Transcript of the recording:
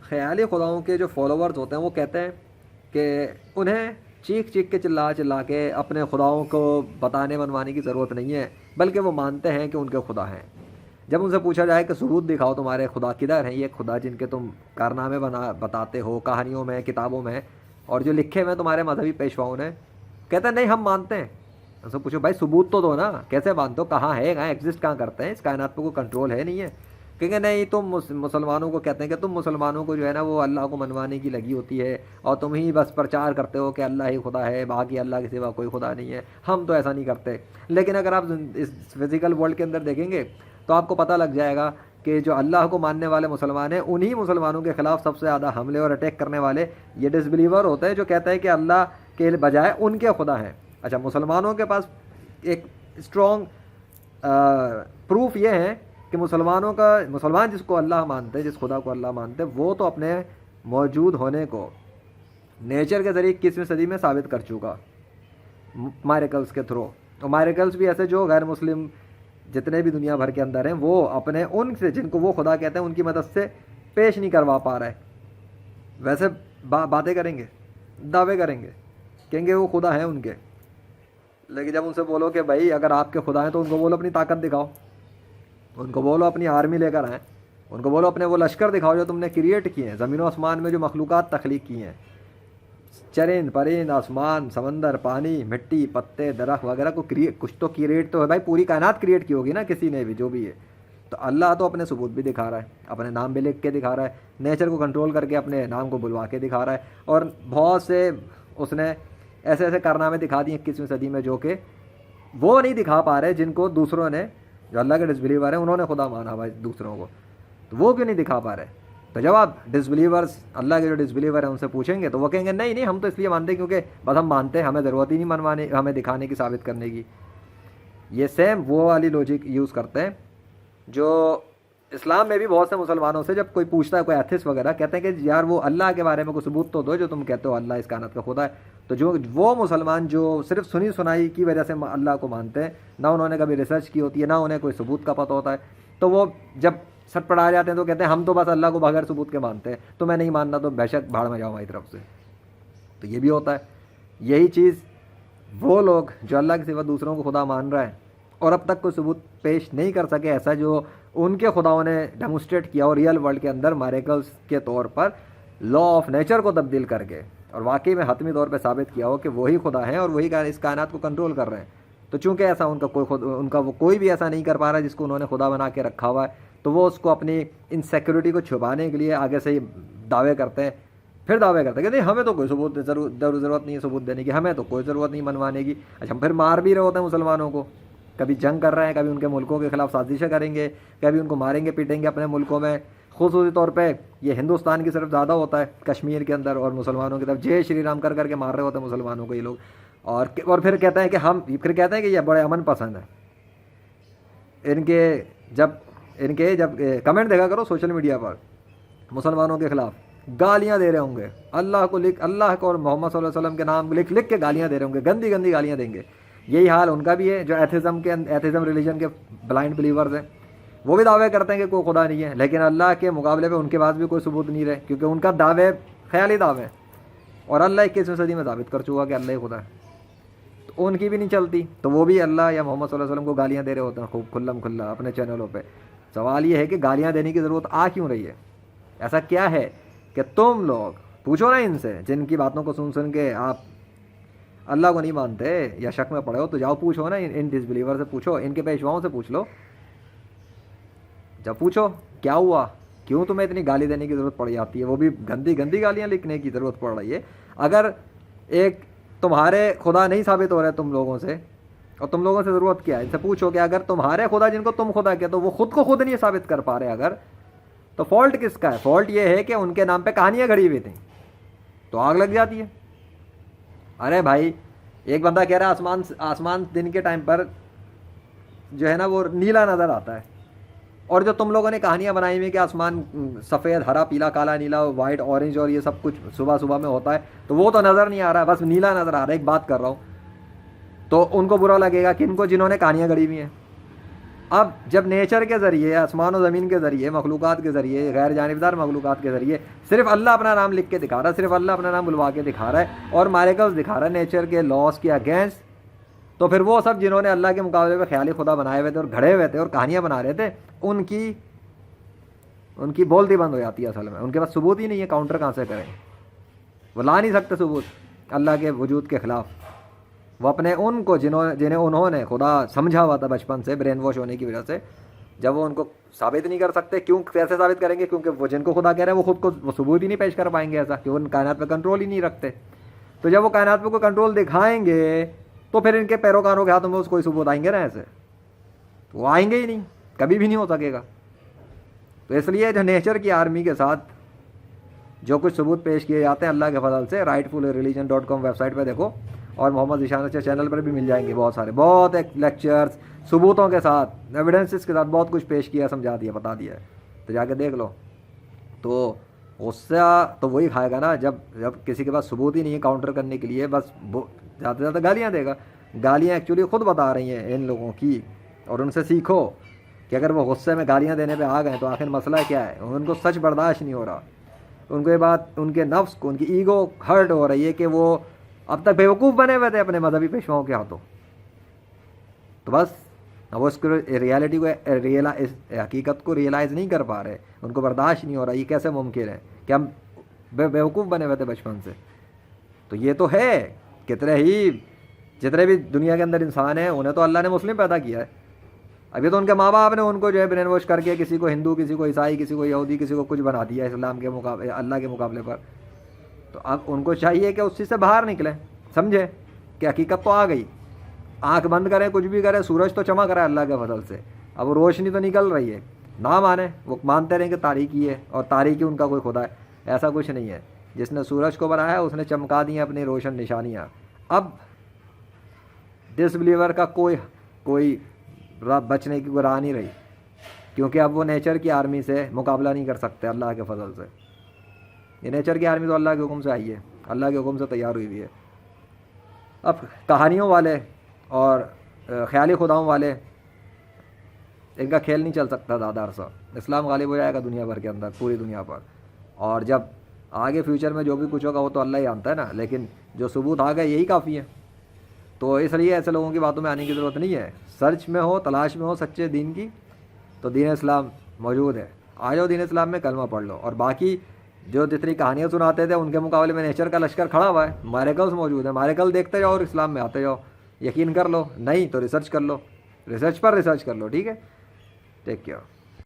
خیالی خداؤں کے جو فالوورز ہوتے ہیں وہ کہتے ہیں کہ انہیں چیخ چیخ کے چلا چلا کے اپنے خداؤں کو بتانے منوانے کی ضرورت نہیں ہے، بلکہ وہ مانتے ہیں کہ ان کے خدا ہیں۔ جب ان سے پوچھا جائے کہ ثبوت دکھاؤ تمہارے خدا کدھر ہیں، یہ خدا جن کے تم کارنامے بتاتے ہو کہانیوں میں کتابوں میں اور جو لکھے ہوئے تمہارے مذہبی پیشواؤں نے، کہتے ہیں نہیں ہم مانتے ہیں۔ ان سے پوچھو بھائی ثبوت تو دو نا، کیسے مانتے ہو، کہاں ہے، کہاں ایگزسٹ کہاں کرتے ہیں، اس کائنات پہ کوئی کنٹرول ہے نہیں ہے؟ کہیں گے نہیں تم مسلمانوں کو کہتے ہیں کہ تم مسلمانوں کو جو ہے نا وہ اللہ کو منوانے کی لگی ہوتی ہے اور تم ہی بس پرچار کرتے ہو کہ اللہ ہی خدا ہے، باقی اللہ کے سوا کوئی خدا نہیں ہے، ہم تو ایسا نہیں کرتے۔ لیکن اگر آپ اس فزیکل ورلڈ کے اندر دیکھیں گے تو آپ کو پتہ لگ جائے گا کہ جو اللہ کو ماننے والے مسلمان ہیں انہی مسلمانوں کے خلاف سب سے زیادہ حملے اور اٹیک کرنے والے یہ ڈس بلیور ہوتے ہیں جو کہتے ہیں کہ اللہ کے بجائے ان کے خدا ہیں۔ اچھا، مسلمانوں کے پاس ایک اسٹرانگ پروف یہ ہے کہ مسلمان جس کو اللہ مانتے ہیں، جس خدا کو اللہ مانتے ہیں، وہ تو اپنے موجود ہونے کو نیچر کے ذریعے 21ویں صدی میں ثابت کر چکا میریکلز کے تھرو۔ اور میریکلز بھی ایسے جو غیر مسلم جتنے بھی دنیا بھر کے اندر ہیں وہ اپنے ان سے جن کو وہ خدا کہتے ہیں ان کی مدد سے پیش نہیں کروا پا رہے، ویسے باتیں کریں گے، دعوے کریں گے، کہیں گے وہ خدا ہیں ان کے۔ لیکن جب ان سے بولو کہ بھائی اگر آپ کے خدا ہیں تو ان کو بولو اپنی طاقت دکھاؤ، ان کو بولو اپنی آرمی لے کر آئیں، ان کو بولو اپنے وہ لشکر دکھاؤ جو تم نے کریٹ کیے ہیں، زمین و آسمان میں جو مخلوقات تخلیق کی ہیں، چرند پرند، آسمان، سمندر، پانی، مٹی، پتے، درخت وغیرہ کو کچھ تو کریٹ تو ہے بھائی، پوری کائنات کریٹ کی ہوگی نا کسی نے بھی، جو بھی ہے۔ تو اللہ تو اپنے ثبوت بھی دکھا رہا ہے، اپنے نام بھی لکھ کے دکھا رہا ہے، نیچر کو کنٹرول کر کے اپنے نام کو بلوا کے دکھا رہا ہے، اور بہت سے اس نے ایسے ایسے کارنامے دکھا دیے 21ویں صدی میں جو کہ وہ نہیں دکھا پا رہے جن کو دوسروں نے، جو اللہ کے ڈس بلیور ہیں انہوں نے خدا مانا ہوا دوسروں کو، تو وہ کیوں نہیں دکھا پا رہے؟ تو جب آپ ڈس بلیورس، اللہ کے جو ڈس بلیور ہیں ان سے پوچھیں گے تو وہ کہیں گے نہیں نہیں ہم تو اس لیے مانتے ہیں کیونکہ بس ہم مانتے ہیں، ہمیں ضرورت ہی نہیں منوانے، ہمیں دکھانے کی، ثابت کرنے کی۔ یہ سیم وہ والی لوجک یوز کرتے ہیں جو اسلام میں بھی بہت سے مسلمانوں سے جب کوئی پوچھتا ہے، کوئی ایتھسٹ وغیرہ، کہتے ہیں کہ یار وہ اللہ کے بارے میں کوئی ثبوت تو دو جو تم کہتے ہو اللہ اس کائنات کا خدا ہے۔ تو جو وہ مسلمان جو صرف سنی سنائی کی وجہ سے اللہ کو مانتے ہیں، نہ انہوں نے کبھی ریسرچ کی ہوتی ہے، نہ انہیں کوئی ثبوت کا پتہ ہوتا ہے، تو وہ جب سٹ پڑا جاتے ہیں تو کہتے ہیں ہم تو بس اللہ کو بغیر ثبوت کے مانتے ہیں، تو میں نہیں ماننا تو بے شک بھاڑ میں جاؤ ہماری طرف سے۔ تو یہ بھی ہوتا ہے۔ یہی چیز وہ لوگ جو اللہ کے سوا دوسروں کو خدا مان رہے ہیں اور اب تک کوئی ثبوت پیش نہیں کر سکے ایسا جو ان کے خداؤں نے ڈیمونسٹریٹ کیا اور ریئل ورلڈ کے اندر میریکلز کے طور پر لا آف نیچر کو تبدیل کر کے اور واقعی میں حتمی طور پہ ثابت کیا ہو کہ وہی خدا ہیں اور وہی اس کائنات کو کنٹرول کر رہے ہیں، تو چونکہ ایسا ان کا وہ کوئی بھی ایسا نہیں کر پا رہا جس کو انہوں نے خدا بنا کے رکھا ہوا ہے، تو وہ اس کو اپنی انسیکیورٹی کو چھپانے کے لیے آگے سے ہی دعوے کرتے ہیں، پھر دعوے کرتے ہیں کہ نہیں ہمیں تو کوئی ثبوت ضرورت نہیں ہے ثبوت دینے کی، ہمیں تو کوئی ضرورت نہیں منوانے کی۔ اچھا، ہم پھر مار بھی رہے ہوتے ہیں مسلمانوں کو، کبھی جنگ کر رہے ہیں، کبھی ان کے ملکوں کے خلاف سازشیں کریں گے، کبھی ان کو ماریں گے پیٹیں گے اپنے ملکوں میں، خصوصی طور پہ یہ ہندوستان کی طرف زیادہ ہوتا ہے، کشمیر کے اندر، اور مسلمانوں کی طرف جے شری رام کر کے مار رہے ہوتے ہیں مسلمانوں کو یہ لوگ، اور پھر کہتے ہیں کہ یہ بڑے امن پسند ہیں۔ ان کے جب کمنٹ دیکھا کرو سوشل میڈیا پر مسلمانوں کے خلاف گالیاں دے رہے ہوں گے، اللہ کو اور محمد صلی اللہ علیہ وسلم کے نام لکھ کے گالیاں دے رہے ہوں گے، گندی گندی گالیاں دیں گے۔ یہی حال ان کا بھی ہے جو ایتھزم ریلیجن کے بلائنڈ بلیورز ہیں، وہ بھی دعوے کرتے ہیں کہ کوئی خدا نہیں ہے، لیکن اللہ کے مقابلے میں ان کے پاس بھی کوئی ثبوت نہیں رہے، کیونکہ ان کا دعوے خیالی دعوے ہیں، اور اللہ 21ویں صدی میں ثابت کر چکا کہ اللہ ہی خدا ہے، تو ان کی بھی نہیں چلتی، تو وہ بھی اللہ یا محمد صلی اللہ علیہ وسلم کو گالیاں دے رہے ہوتے ہیں خوب کھلا اپنے چینلوں پہ۔ سوال یہ ہے کہ گالیاں دینے کی ضرورت آ کیوں رہی ہے؟ ایسا کیا ہے کہ تم لوگ پوچھو نا ان سے جن کی باتوں کو سن کے آپ اللہ کو نہیں مانتے یا شک میں پڑے ہو، تو جاؤ پوچھو نا ان ڈس بلیور سے، پوچھو ان کے پیشواؤں سے، پوچھ لو، جب پوچھو کیا ہوا، کیوں تمہیں اتنی گالی دینے کی ضرورت پڑ جاتی ہے، وہ بھی گندی گندی گالیاں لکھنے کی ضرورت پڑ رہی ہے۔ اگر ایک تمہارے خدا نہیں ثابت ہو رہے تم لوگوں سے، اور تم لوگوں سے ضرورت کیا ہے، ان سے پوچھو کہ اگر تمہارے خدا جن کو تم خدا کہتے ہو وہ خود کو خود نہیں ثابت کر پا رہے اگر، تو فالٹ کس کا ہے؟ فالٹ یہ ہے کہ ان کے نام پہ کہانیاں گھڑی ہوئی تھیں، تو آگ لگ جاتی ہے۔ ارے بھائی، ایک بندہ کہہ رہا ہے آسمان دن کے ٹائم پر جو ہے نا وہ نیلا نظر آتا ہے، اور جو تم لوگوں نے کہانیاں بنائی ہوئی کہ آسمان سفید، ہرا، پیلا، کالا، نیلا، وائٹ، اورنج اور یہ سب کچھ صبح میں ہوتا ہے، تو وہ تو نظر نہیں آ رہا، بس نیلا نظر آ رہا ہے، ایک بات کر رہا ہوں، تو ان کو برا لگے گا کن کو؟ جنہوں نے کہانیاں گڑھی ہوئی ہیں۔ اب جب نیچر کے ذریعے، آسمان و زمین کے ذریعے، مخلوقات کے ذریعے، غیر جانبدار مخلوقات کے ذریعے صرف اللہ اپنا نام لکھ کے دکھا رہا ہے، صرف اللہ اپنا نام بلوا کے دکھا رہا ہے اور مالیکلز دکھا رہا ہے نیچر کے لاس کے اگینسٹ، تو پھر وہ سب جنہوں نے اللہ کے مقابلے میں خیالی خدا بنائے ہوئے تھے اور گھڑے ہوئے تھے اور کہانیاں بنا رہے تھے، ان کی بولتی بند ہو جاتی ہے. اصل میں ان کے پاس ثبوت ہی نہیں ہے، کاؤنٹر کہاں سے کریں؟ وہ لا نہیں سکتے ثبوت اللہ کے وجود کے خلاف. وہ اپنے ان کو جنہیں انہوں نے خدا سمجھا ہوا تھا بچپن سے برین واش ہونے کی وجہ سے، جب وہ ان کو ثابت نہیں کر سکتے، کیوں کیسے ثابت کریں گے؟ کیونکہ وہ جن کو خدا کہہ رہے ہیں وہ خود کو وہ ثبوت ہی نہیں پیش کر پائیں گے ایسا کہ وہ کائنات پہ کنٹرول ہی نہیں رکھتے. تو جب وہ کائنات پہ کوئی کنٹرول دکھائیں گے تو پھر ان کے پیروکاروں کے ہاتھوں میں کوئی ثبوت آئیں گے نا ایسے؟ تو وہ آئیں گے ہی نہیں، کبھی بھی نہیں ہو سکے گا. تو اس لیے جو نیچر کی آرمی کے ساتھ جو کچھ ثبوت پیش کیے جاتے ہیں اللہ کے فضل سے، rightfulreligion.com ویب سائٹ پہ دیکھو، اور محمد ذیشان اچھا چینل پر بھی مل جائیں گے بہت سارے، بہت ایک لیکچرز ثبوتوں کے ساتھ، ایویڈنسز کے ساتھ بہت کچھ پیش کیا، سمجھا دیا، بتا دیا ہے. تو جا کے دیکھ لو. تو غصہ تو وہی کھائے گا نا جب کسی کے پاس ثبوت ہی نہیں ہے کاؤنٹر کرنے کے لیے، بس زیادہ سے زیادہ گالیاں دے گا. گالیاں ایکچولی خود بتا رہی ہیں ان لوگوں کی، اور ان سے سیکھو کہ اگر وہ غصے میں گالیاں دینے پہ آ گئے تو آخر مسئلہ کیا ہے. ان کو سچ برداشت نہیں ہو رہا، ان کو یہ بات، ان کے نفس کو، ان کی ایگو ہرٹ ہو رہی ہے کہ وہ اب تک بیوقوف بنے ہوئے تھے اپنے مذہبی پیشواؤں کے ہاتھوں. تو بس وہ اس کو ریالٹی کو، حقیقت کو ریئلائز نہیں کر پا رہے، ان کو برداشت نہیں ہو رہا. یہ کیسے ممکن ہے کہ ہم بیوقوف بنے ہوئے تھے بچپن سے؟ تو یہ تو ہے، جتنے بھی دنیا کے اندر انسان ہیں انہیں تو اللہ نے مسلم پیدا کیا ہے. ابھی تو ان کے ماں باپ نے ان کو جو ہے برین واش کر کے کسی کو ہندو، کسی کو عیسائی، کسی کو یہودی، کسی کو کچھ بنا دیا اسلام کے مقابلے، اللہ کے مقابلے پر. تو اب ان کو چاہیے کہ اس چیز سے باہر نکلیں، سمجھیں کہ حقیقت تو آ گئی. آنکھ بند کریں، کچھ بھی کریں، سورج تو چمک رہا ہے اللہ کے فضل سے، اب وہ روشنی تو نکل رہی ہے. نہ مانیں، وہ مانتے رہیں کہ تاریکی ہے اور تاریکی ان کا کوئی خدا ہے. ایسا کچھ نہیں ہے. جس نے سورج کو بنایا اس نے چمکا دی اپنی روشن نشانیاں. اب ڈس بلیور کا کوئی بچنے کی کوئی راہ نہیں رہی، کیونکہ اب وہ نیچر کی آرمی سے مقابلہ نہیں کر سکتے اللہ کے فضل سے. یہ نیچر کی آرمی تو اللہ کے حکم سے آئی ہے، اللہ کے حکم سے تیار ہوئی ہوئی ہے. اب کہانیوں والے اور خیالی خداؤں والے، ان کا کھیل نہیں چل سکتا زیادہ عرصہ. اسلام غالب ہو جائے گا دنیا بھر کے اندر، پوری دنیا پر. اور جب آگے فیوچر میں جو بھی کچھ ہوگا وہ تو اللہ ہی جانتا ہے نا، لیکن جو ثبوت آ گئے یہی کافی ہے. تو اس لیے ایسے لوگوں کی باتوں میں آنے کی ضرورت نہیں ہے. سرچ میں ہو، تلاش میں ہو سچے دین کی، تو دین اسلام موجود ہے. آ جاؤ دین اسلام میں، کلمہ پڑھ لو. اور باقی جو جتنی کہانیاں سناتے تھے ان کے مقابلے میں نیچر کا لشکر کھڑا ہوا ہے، میریکلز موجود ہیں. میریکل دیکھتے جاؤ اور اسلام میں آتے جاؤ. یقین کر لو، نہیں تو ریسرچ کر لو، ریسرچ پر ریسرچ کر لو. ٹھیک ہے، ٹیک کیئر.